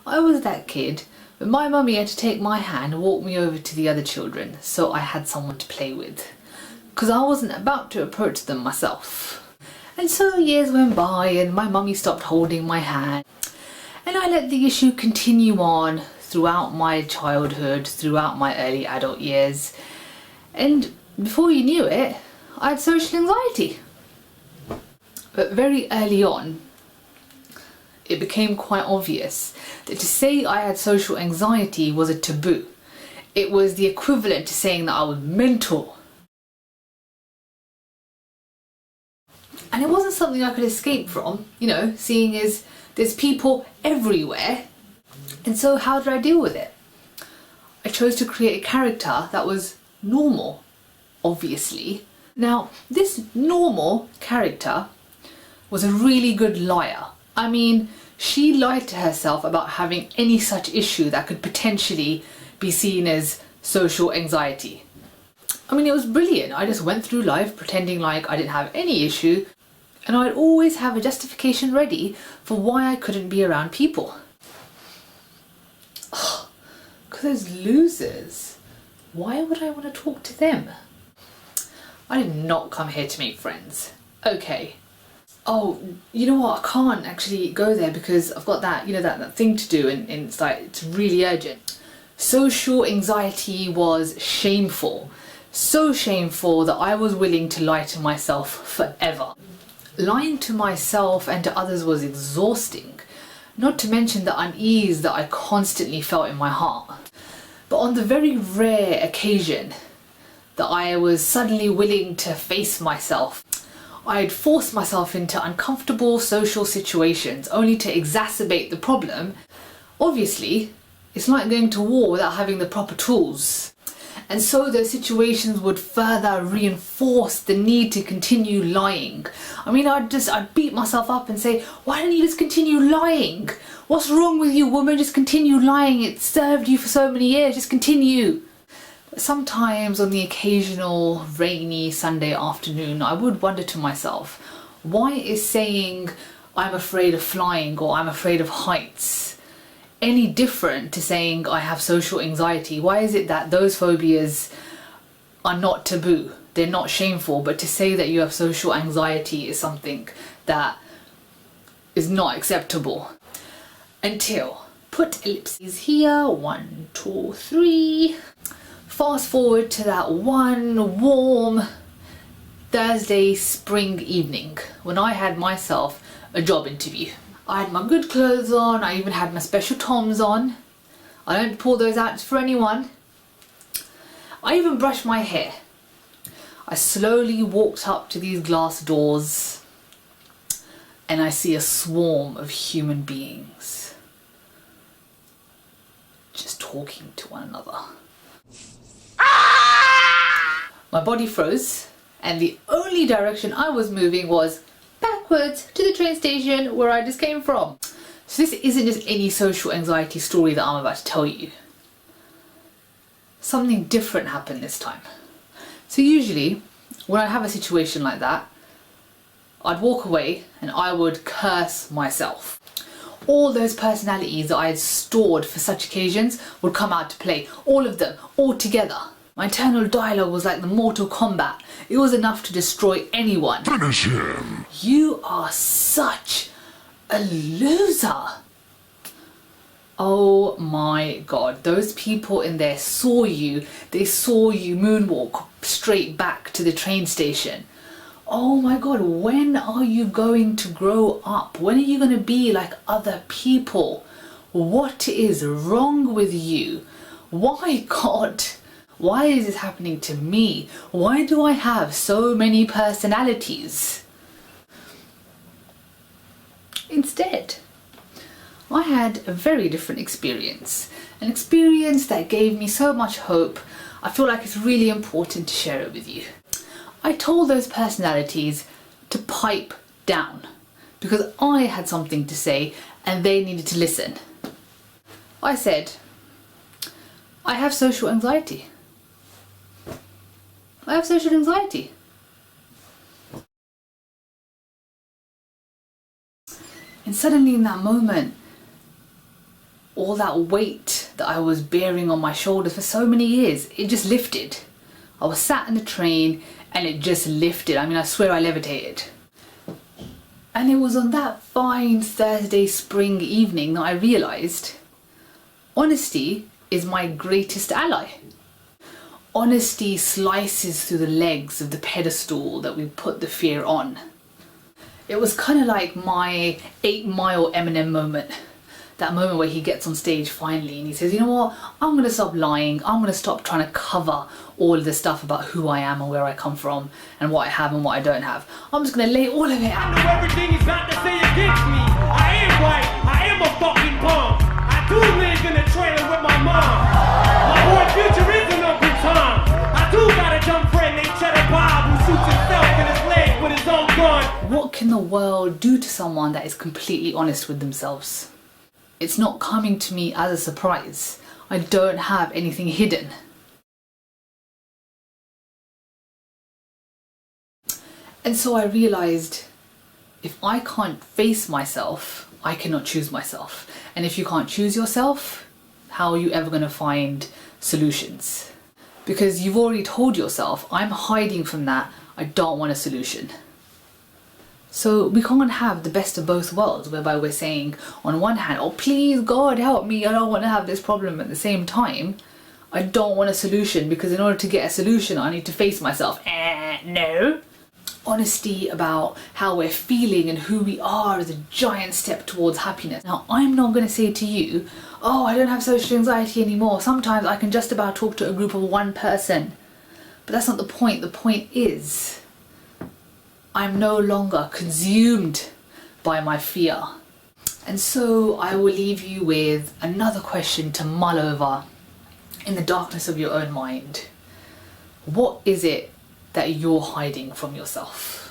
I was that kid, but my mummy had to take my hand and walk me over to the other children so I had someone to play with, because I wasn't about to approach them myself. And so years went by and my mummy stopped holding my hand, and I let the issue continue on throughout my childhood, throughout my early adult years, and before you knew it, I had social anxiety. But very early on, it became quite obvious that to say I had social anxiety was a taboo. It was the equivalent to saying that I was mental. And it wasn't something I could escape from, you know, seeing as there's people everywhere. And so how did I deal with it? I chose to create a character that was normal, obviously. Now, this normal character was a really good liar. I mean, she lied to herself about having any such issue that could potentially be seen as social anxiety. I mean, it was brilliant. I just went through life pretending like I didn't have any issue, and I'd always have a justification ready for why I couldn't be around people. Oh, 'cause those losers, why would I want to talk to them? I did not come here to make friends. Okay. Oh, you know what, I can't actually go there because I've got that, you know, that thing to do, and it's like, it's really urgent. Social anxiety was shameful. So shameful that I was willing to lie to myself forever. Lying to myself and to others was exhausting, not to mention the unease that I constantly felt in my heart. But on the very rare occasion that I was suddenly willing to face myself, I'd force myself into uncomfortable social situations only to exacerbate the problem. Obviously, it's like going to war without having the proper tools. And so those situations would further reinforce the need to continue lying. I mean, I'd beat myself up and say, why don't you just continue lying? What's wrong with you, woman? Just continue lying. It served you for so many years. Just continue. Sometimes on the occasional rainy Sunday afternoon, I would wonder to myself, why is saying I'm afraid of flying or I'm afraid of heights any different to saying I have social anxiety? Why is it that those phobias are not taboo? They're not shameful, but to say that you have social anxiety is something that is not acceptable. Until, put ellipses here, 1, 2, 3. Fast forward to that one warm Thursday spring evening when I had myself a job interview. I had my good clothes on, I even had my special Toms on. I don't pull those out for anyone. I even brushed my hair. I slowly walked up to these glass doors and I see a swarm of human beings just talking to one another. My body froze, and the only direction I was moving was backwards to the train station where I just came from. So this isn't just any social anxiety story that I'm about to tell you. Something different happened this time. So usually, when I have a situation like that, I'd walk away and I would curse myself. All those personalities that I had stored for such occasions would come out to play. All of them, all together. My internal dialogue was like the Mortal Kombat. It was enough to destroy anyone. Finish him! You are such a loser. Oh my god, those people in there saw you. They saw you moonwalk straight back to the train station. Oh my god, when are you going to grow up? When are you going to be like other people? What is wrong with you? Why, God? Why is this happening to me? Why do I have so many personalities? Instead, I had a very different experience. An experience that gave me so much hope. I feel like it's really important to share it with you. I told those personalities to pipe down because I had something to say and they needed to listen. I said, I have social anxiety. I have social anxiety. And suddenly in that moment, all that weight that I was bearing on my shoulders for so many years, it just lifted. I was sat in the train and it just lifted. I mean, I swear I levitated. And it was on that fine Thursday spring evening that I realised honesty is my greatest ally. Honesty slices through the legs of the pedestal that we put the fear on. It was kind of like my 8 Mile Eminem moment. That moment where he gets on stage finally and he says, you know what, I'm going to stop lying, I'm going to stop trying to cover all of the stuff about who I am and where I come from and what I have and what I don't have. I'm just going to lay all of it out. I know everything he's got to say against me. I am white, I am a fucking punk. I do live in a trailer with my mom. My boy Future is an Uncle Tom. I do got a dumb friend named Cheddar Bob who shoots himself in his leg with his own gun. What can the world do to someone that is completely honest with themselves? It's not coming to me as a surprise. I don't have anything hidden. And so I realised if I can't face myself, I cannot choose myself. And if you can't choose yourself, how are you ever going to find solutions? Because you've already told yourself, I'm hiding from that, I don't want a solution. So we can't have the best of both worlds, whereby we're saying on one hand, oh please God help me, I don't want to have this problem. At the same time, I don't want a solution because in order to get a solution I need to face myself. No. Honesty about how we're feeling and who we are is a giant step towards happiness. Now I'm not going to say to you, oh I don't have social anxiety anymore, sometimes I can just about talk to a group of one person. But that's not the point. The point is I'm no longer consumed by my fear. And so I will leave you with another question to mull over in the darkness of your own mind. What is it that you're hiding from yourself?